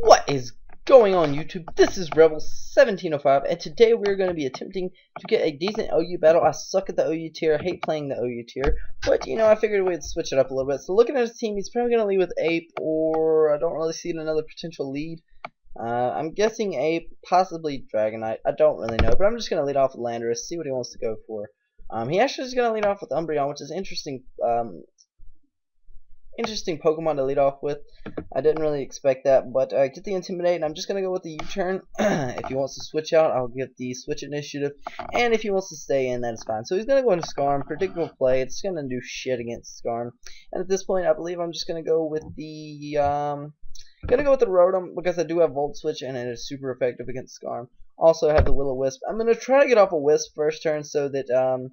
What is going on, YouTube? This is Rebel1705, and today we're going to be attempting to get a decent OU battle. I suck at the OU tier, I hate playing the OU tier, but you know, I figured we'd switch it up a little bit. So looking at his team, he's probably going to lead with Ape, or I don't really see another potential lead. I'm guessing Ape, possibly Dragonite. I don't really know, but I'm just going to lead off with Landorus, see what he wants to go for. He actually is going to lead off with Umbreon, which is interesting. Interesting Pokemon to lead off with. I didn't really expect that, but get the Intimidate, and I'm just going to go with the U-turn. If he wants to switch out, I'll get the Switch Initiative, and if he wants to stay in, that is fine. So he's going to go into Scarm, predictable play. It's going to do shit against Scarm, and at this point, I believe I'm just going to go with the Rotom, because I do have Volt Switch, and it is super effective against Scarm. Also, I have the Will-O-Wisp. I'm going to try to get off a Wisp first turn, so that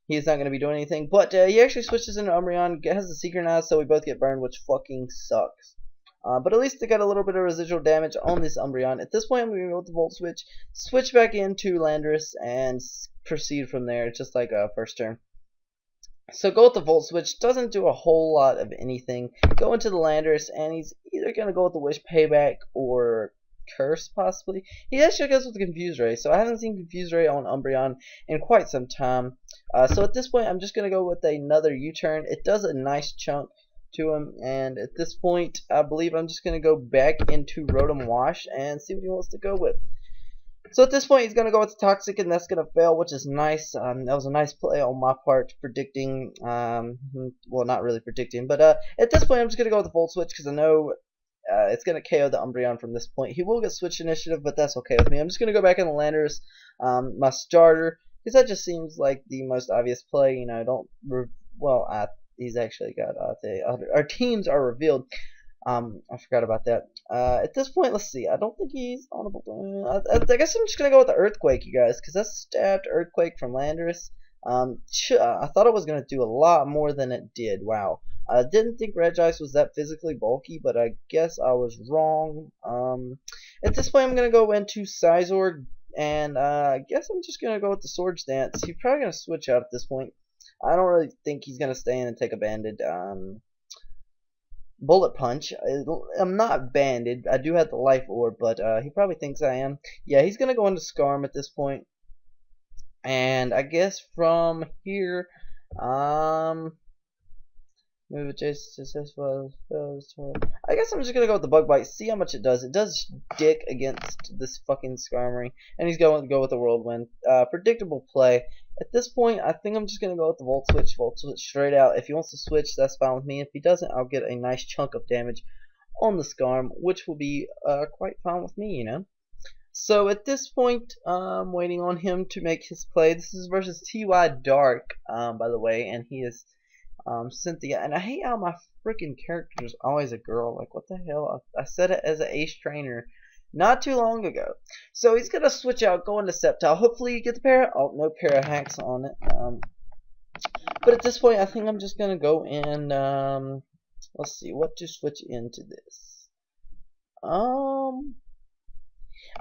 he's not going to be doing anything, but he actually switches into Umbreon, has the Synchronized, so we both get burned, which fucking sucks. But at least they got a little bit of residual damage on this Umbreon. At this point, I'm going to go with the Volt Switch, switch back into Landorus, and proceed from there, just like first turn. So go with the Volt Switch, doesn't do a whole lot of anything. Go into the Landorus, and he's either going to go with the Wish Payback or Curse, possibly. He actually goes with the Confuse Ray, so I haven't seen Confuse Ray on Umbreon in quite some time. So at this point, I'm just going to go with another U-turn. It does a nice chunk to him, and at this point, I believe I'm just going to go back into Rotom Wash and see what he wants to go with. So at this point, he's going to go with the Toxic, and that's going to fail, which is nice. That was a nice play on my part, predicting, well, not really predicting, but at this point, I'm just going to go with the Volt Switch, because I know it's going to KO the Umbreon from this point. He will get Switch Initiative, but that's okay with me. I'm just going to go back in the Landorus, my starter, because that just seems like the most obvious play. You know, he's actually got, our teams are revealed. I forgot about that. At this point, let's see. I don't think he's honorable. I guess I'm just going to go with the Earthquake, you guys, because that's stabbed Earthquake from Landorus. I thought it was going to do a lot more than it did. Wow. I didn't think Regice was that physically bulky, but I guess I was wrong. At this point, I'm going to go into Sizorg, and I guess I'm just going to go with the Swords Dance. He's probably going to switch out at this point. I don't really think he's going to stay in and take a banded. Bullet Punch. I'm not banded. I do have the Life Orb, but he probably thinks I am. Yeah, he's going to go into Scarm at this point. And I guess from here, move adjacent successful. I guess I'm just gonna go with the Bug Bite. See how much it does. It does dick against this fucking Skarmory, and he's going to go with the Whirlwind. Predictable play. At this point, I think I'm just gonna go with the Volt Switch. Volt Switch straight out. If he wants to switch, that's fine with me. If he doesn't, I'll get a nice chunk of damage on the Skarm, which will be quite fine with me, you know. So at this point, I'm waiting on him to make his play. This is versus TY Dark, by the way, and he is Cynthia, and I hate how my freaking character is always a girl. Like, what the hell? I said it as an ace trainer not too long ago. So he's gonna switch out, go into Sceptile. Hopefully you get the pair. Oh, no pair of hacks on it. But at this point, I think I'm just gonna go in. Let's see what to switch into this.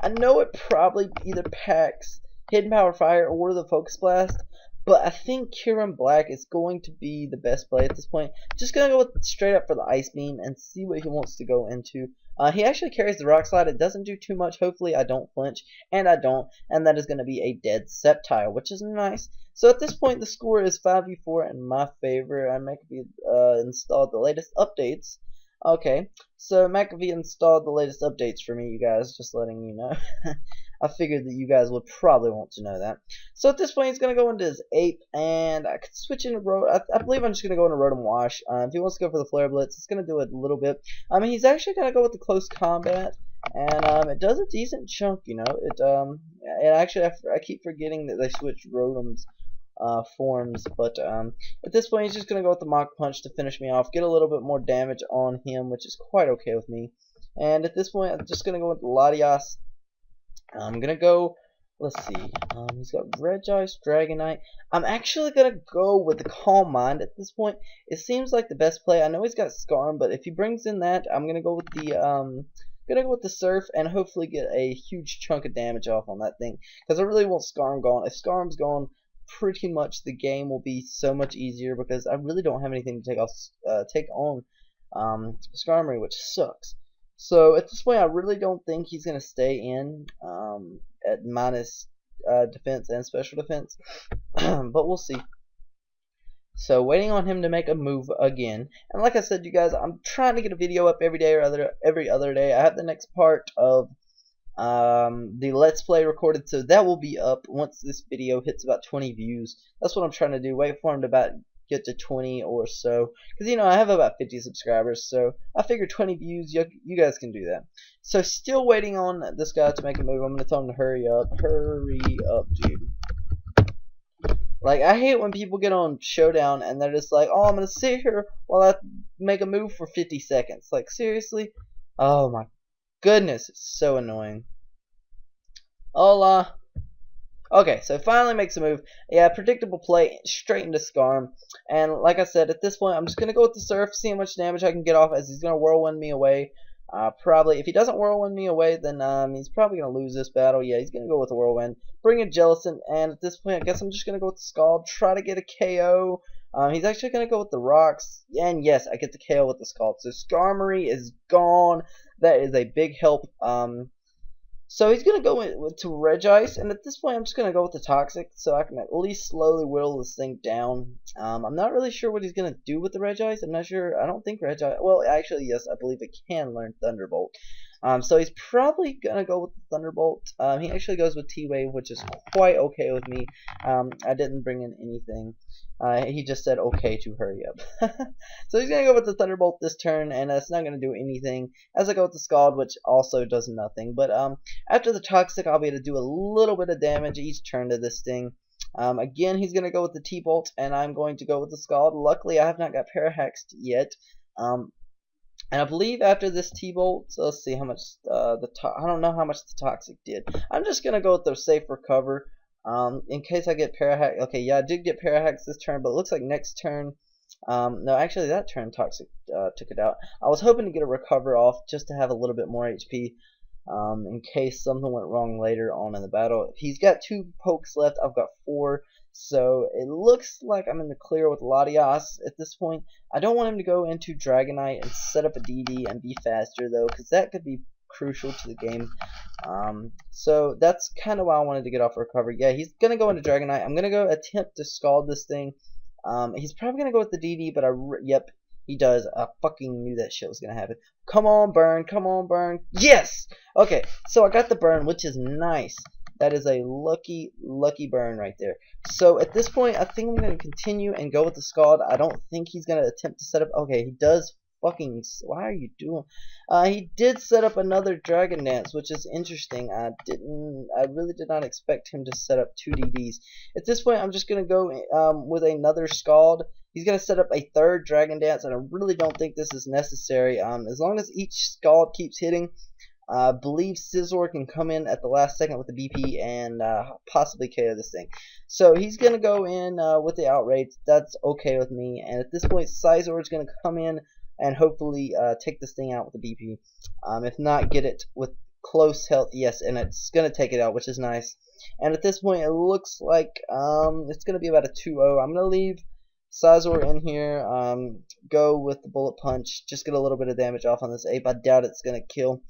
I know it probably either packs Hidden Power Fire or the Focus Blast, but I think Kieran Black is going to be the best play at this point. Just going to go with straight up for the Ice Beam and see what he wants to go into. He actually carries the Rock Slide. It doesn't do too much. Hopefully I don't flinch, and I don't. And that is going to be a dead Sceptile, which is nice. So at this point, the score is 5v4 in my favor. I McAfee installed the latest updates. Okay, so McAfee installed the latest updates for me, you guys, just letting you know. I figured that you guys would probably want to know that. So at this point, he's going to go into his Ape, and I could switch into I believe I'm just going to go into Rotom Wash. If he wants to go for the Flare Blitz, it's going to do it a little bit. He's actually going to go with the Close Combat, and it does a decent chunk, you know. And actually, I keep forgetting that they switched Rotoms forms, but at this point he's just gonna go with the Mach Punch to finish me off, get a little bit more damage on him, which is quite okay with me. And at this point I'm just gonna go with Latias. I'm gonna go, let's see, he's got Regice, Dragonite. I'm actually gonna go with the Calm Mind at this point. It seems like the best play. I know he's got Scarm, but if he brings in that, I'm gonna go with the Surf and hopefully get a huge chunk of damage off on that thing, because I really want Scarm gone. If Scarm's gone, pretty much the game will be so much easier, because I really don't have anything to take on Skarmory, which sucks. So at this point, I really don't think he's going to stay in at minus defense and special defense, but we'll see. So waiting on him to make a move again. And like I said, you guys, I'm trying to get a video up every day or every other day. I have the next part of the Let's Play recorded, so that will be up once this video hits about 20 views. That's what I'm trying to do. Wait for him to about get to 20 or so, because you know I have about 50 subscribers, so I figure 20 views, you guys can do that. So still waiting on this guy to make a move. I'm gonna tell him to hurry up, dude. Like, I hate when people get on Showdown and they're just like, oh, I'm gonna sit here while I make a move for 50 seconds. Like, seriously? Oh my goodness, it's so annoying. Hola. Okay, so finally makes a move. Yeah, predictable play, straight into Scarm. And like I said, at this point, I'm just going to go with the Surf, see how much damage I can get off as he's going to Whirlwind me away. Probably, if he doesn't Whirlwind me away, then he's probably going to lose this battle. Yeah, he's going to go with the Whirlwind. Bring a Jellicent, and at this point, I guess I'm just going to go with the Scald, try to get a KO. He's actually going to go with the Rocks, and yes, I get the KO with the Scald. So Skarmory is gone. That is a big help. So he's going to go to Regice, and at this point I'm just going to go with the Toxic, so I can at least slowly whittle this thing down. I'm not really sure what he's going to do with the Regice. I'm not sure. I don't think Regice, well, actually, yes, I believe it can learn Thunderbolt. So he's probably going to go with the Thunderbolt. He actually goes with T-Wave, which is quite okay with me. I didn't bring in anything. He just said okay to hurry up. So he's going to go with the Thunderbolt this turn, and it's not going to do anything. As I go with the Scald, which also does nothing. But after the Toxic, I'll be able to do a little bit of damage each turn to this thing. Again, he's going to go with the T-Bolt, and I'm going to go with the Scald. Luckily, I have not got Parahaxed yet. And I believe after this T-Bolt, so let's see how much I don't know how much the Toxic did. I'm just going to go with the safe recover. In case I get Parahax. Okay, yeah, I did get Parahax this turn, but it looks like next turn. No, actually that turn Toxic took it out. I was hoping to get a recover off just to have a little bit more HP. In case something went wrong later on in the battle. He's got 2 pokes left. I've got 4. So it looks like I'm in the clear with Latias at this point. I don't want him to go into Dragonite and set up a DD and be faster though, because that could be crucial to the game. So that's kind of why I wanted to get off recovery. Yeah, he's gonna go into Dragonite. I'm gonna go attempt to Scald this thing. He's probably gonna go with the DD, but yep, he does. I fucking knew that shit was gonna happen. Come on, burn! Come on, burn! Yes. Okay, so I got the burn, which is nice. That is a lucky burn right there. So at this point, I think I'm going to continue and go with the Scald. I don't think he's going to attempt to set up. Okay, he does fucking. Why are you doing? He did set up another Dragon Dance, which is interesting. I really did not expect him to set up 2 DDs. At this point, I'm just going to go with another Scald. He's going to set up a 3rd Dragon Dance, and I really don't think this is necessary. As long as each Scald keeps hitting, I believe Scizor can come in at the last second with the BP and possibly KO this thing. So he's going to go in with the Outrage. That's okay with me. And at this point, Scizor is going to come in and hopefully take this thing out with the BP. If not, get it with close health. Yes, and it's going to take it out, which is nice. And at this point, it looks like it's going to be about a 2-0. I'm going to leave Scizor in here. Go with the Bullet Punch. Just get a little bit of damage off on this ape. I doubt it's going to kill.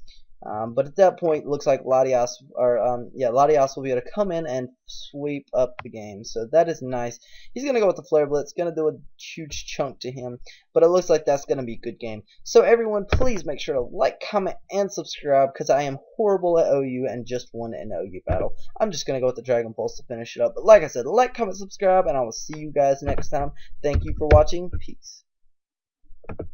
But at that point, it looks like Latias will be able to come in and sweep up the game. So that is nice. He's going to go with the Flare Blitz. Going to do a huge chunk to him. But it looks like that's going to be a good game. So everyone, please make sure to like, comment, and subscribe, because I am horrible at OU and just won an OU battle. I'm just going to go with the Dragon Pulse to finish it up. But like I said, like, comment, subscribe, and I will see you guys next time. Thank you for watching. Peace.